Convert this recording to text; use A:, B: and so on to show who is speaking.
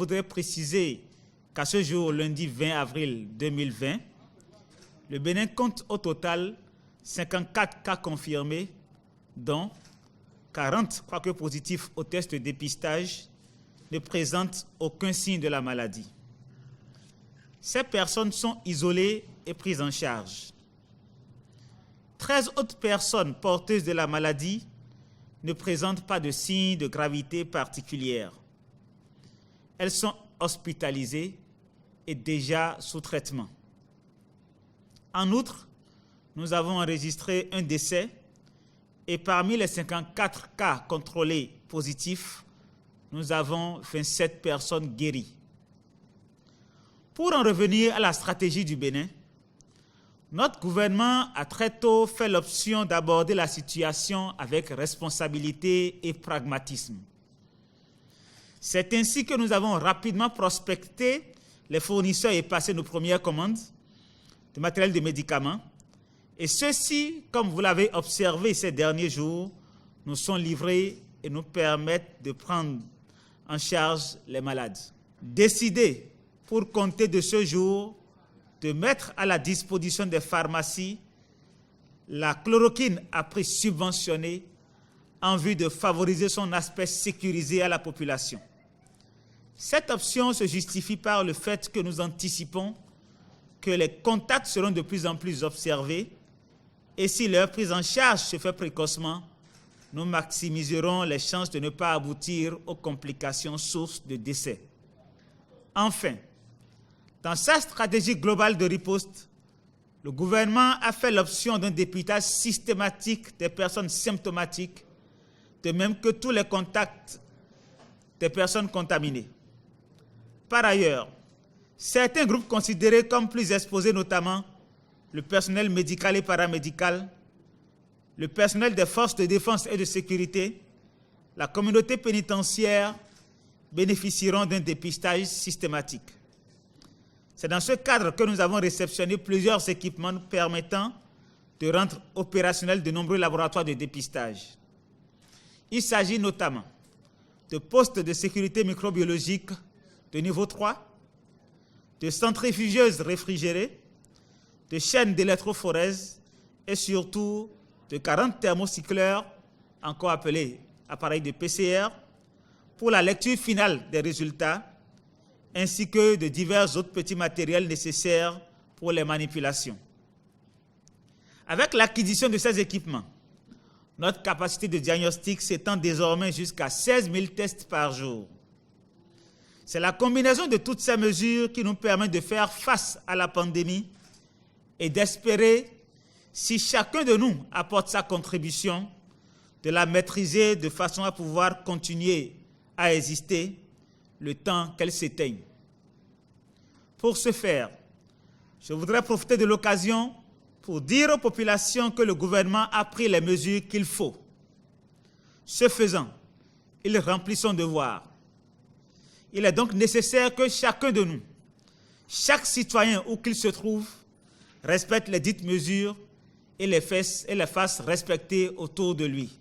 A: voudrais préciser qu'à ce jour, lundi 20 avril 2020, le Bénin compte au total 54 cas confirmés, dont 40, quoique positifs au test de dépistage, ne présentent aucun signe de la maladie. Ces personnes sont isolées et prises en charge. 13 autres personnes porteuses de la maladie ne présentent pas de signes de gravité particulière. Elles sont hospitalisées et déjà sous traitement. En outre, nous avons enregistré un décès et parmi les 54 cas contrôlés positifs, nous avons 27 personnes guéries. Pour en revenir à la stratégie du Bénin, notre gouvernement a très tôt fait l'option d'aborder la situation avec responsabilité et pragmatisme. C'est ainsi que nous avons rapidement prospecté les fournisseurs et passé nos premières commandes de matériel de médicaments. Et ceux-ci, comme vous l'avez observé ces derniers jours, nous sont livrés et nous permettent de prendre en charge les malades. Décidé pour compter de ce jour de mettre à la disposition des pharmacies la chloroquine à prix subventionné en vue de favoriser son aspect sécurisé à la population. Cette option se justifie par le fait que nous anticipons que les contacts seront de plus en plus observés et si leur prise en charge se fait précocement, nous maximiserons les chances de ne pas aboutir aux complications sources de décès. Enfin, dans sa stratégie globale de riposte, le gouvernement a fait l'option d'un dépistage systématique des personnes symptomatiques, de même que tous les contacts des personnes contaminées. Par ailleurs, certains groupes considérés comme plus exposés, notamment le personnel médical et paramédical, le personnel des forces de défense et de sécurité, la communauté pénitentiaire, bénéficieront d'un dépistage systématique. C'est dans ce cadre que nous avons réceptionné plusieurs équipements permettant de rendre opérationnels de nombreux laboratoires de dépistage. Il s'agit notamment de postes de sécurité microbiologique de niveau 3, de centrifugeuses réfrigérées, de chaînes d'électrophorèse et surtout de 40 thermocycleurs, encore appelés appareils de PCR, pour la lecture finale des résultats, ainsi que de divers autres petits matériels nécessaires pour les manipulations. Avec l'acquisition de ces équipements, notre capacité de diagnostic s'étend désormais jusqu'à 16 000 tests par jour. C'est la combinaison de toutes ces mesures qui nous permet de faire face à la pandémie et d'espérer, si chacun de nous apporte sa contribution, de la maîtriser de façon à pouvoir continuer à exister le temps qu'elle s'éteigne. Pour ce faire, je voudrais profiter de l'occasion pour dire aux populations que le gouvernement a pris les mesures qu'il faut. Ce faisant, il remplit son devoir. Il est donc nécessaire que chacun de nous, chaque citoyen où qu'il se trouve, respecte les dites mesures et les fasse respecter autour de lui.